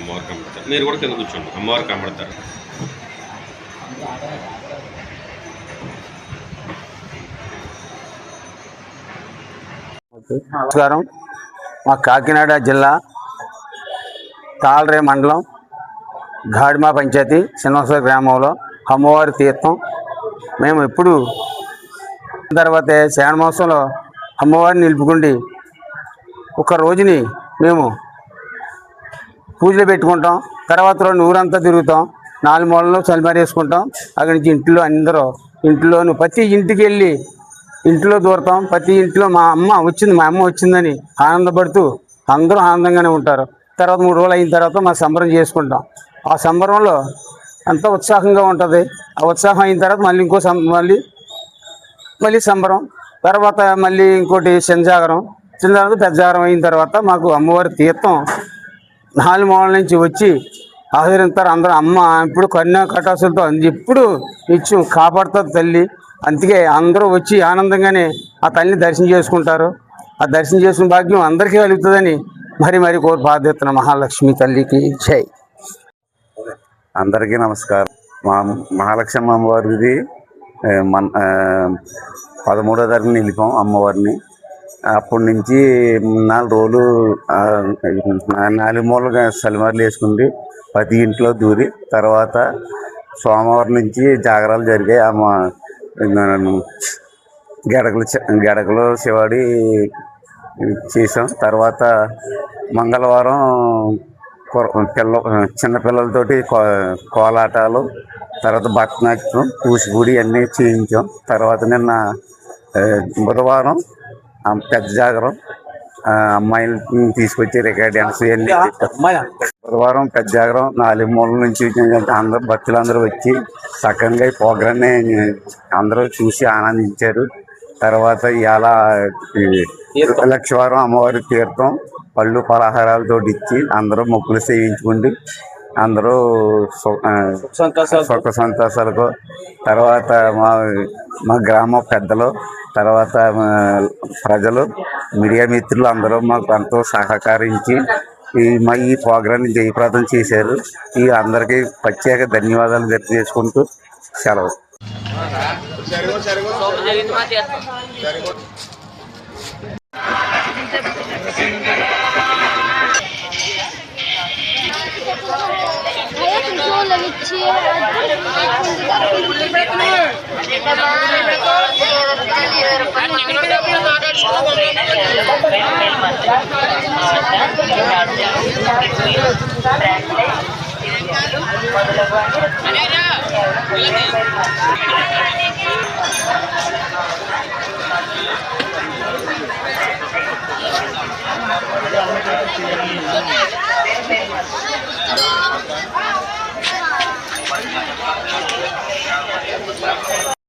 అమ్మవారు కనబడతారు. మీరు కూడా కింద కూర్చోండి, అమ్మవారు కనబడతారు. నమస్కారం. మా కాకినాడ జిల్లా తాళరే మండలం గాడిమా పంచాయతీ శ్రీనివాస గ్రామంలో అమ్మవారి తీర్థం. మేము ఎప్పుడు తర్వాత శ్రావణ మాసంలో అమ్మవారిని నిలుపుకుండి ఒక రోజుని మేము పూజలు పెట్టుకుంటాం. తర్వాత రోజు ఊరంతా తిరుగుతాం, 4 మూలలు చలిమారేసుకుంటాం. అక్కడి నుంచి ఇంట్లో అందరూ ఇంట్లోనూ ప్రతి ఇంటికి వెళ్ళి ఇంట్లో దూరతాం. ప్రతి ఇంట్లో మా అమ్మ వచ్చిందని ఆనందపడుతూ అందరూ ఆనందంగానే ఉంటారు. తర్వాత 3 రోజులు అయిన తర్వాత మా సంబరం చేసుకుంటాం. ఆ సంబరంలో ఎంతో ఉత్సాహంగా ఉంటుంది. ఆ ఉత్సాహం అయిన తర్వాత మళ్ళీ మళ్ళీ సంబరం. తర్వాత మళ్ళీ ఇంకోటి చిన్నజాగరం పెద్ద జాగరం అయిన తర్వాత మాకు అమ్మవారి తీర్థం 4 మూలల నుంచి వచ్చి ఆదరిస్తారు. అందరూ అమ్మ ఇప్పుడు కన్యా కటాసులతో ఎప్పుడు నిత్యం కాపాడుతుంది తల్లి. అందుకే అందరూ వచ్చి ఆనందంగానే ఆ తల్లిని దర్శనం చేసుకుంటారు. ఆ దర్శనం చేసుకున్న భాగ్యం అందరికీ కలుగుతుందని మరి కోరి ప్రార్థిస్తున్న మహాలక్ష్మి తల్లికి జై. అందరికీ నమస్కారం. మా మహాలక్ష్మి అమ్మవారిది మన 13వ తారీఖున వెళ్ళిపోం అమ్మవారిని. అప్పటి నుంచి 4 రోజులు 4 మూలగా సలిమార్లు వేసుకుంది ప్రతి ఇంట్లో దూరి. తర్వాత సోమవారం నుంచి జాగరాలు జరిగాయి. గడకలు శివాడి చేసాం. తర్వాత మంగళవారం చిన్నపిల్లలతోటి కోలాటాలు, తర్వాత భరతనాట్యం, కూచిపూడి అన్నీ చేయించాం. తర్వాత నిన్న బుధవారం పెద్ద జాగరం, అమ్మాయిని తీసుకొచ్చి రికార్డ్ డ్యాన్స్ అన్నీ బుధవారం పెద్ద జాగరం 4 మూలల నుంచి అందరూ భక్తులందరూ వచ్చి చక్కగా ఈ ప్రోగ్రాన్ని అందరూ చూసి ఆనందించారు. తర్వాత ఇవాళ లక్షవారం అమ్మవారి తీర్థం పళ్ళు పలహారాలతో ఇచ్చి అందరూ మొక్కులు చేయించుకుండి అందరూ సుఖ సంతోషాలకు. తర్వాత మా గ్రామ పెద్దలు, తర్వాత ప్రజలు, మీడియా మిత్రులు అందరూ మాకు ఎంతో సహకరించి ఈ ప్రోగ్రాన్ని జయప్రదం చేశారు. ఈ అందరికీ ప్రత్యేక ధన్యవాదాలు తెలియజేసుకుంటూ సెలవు.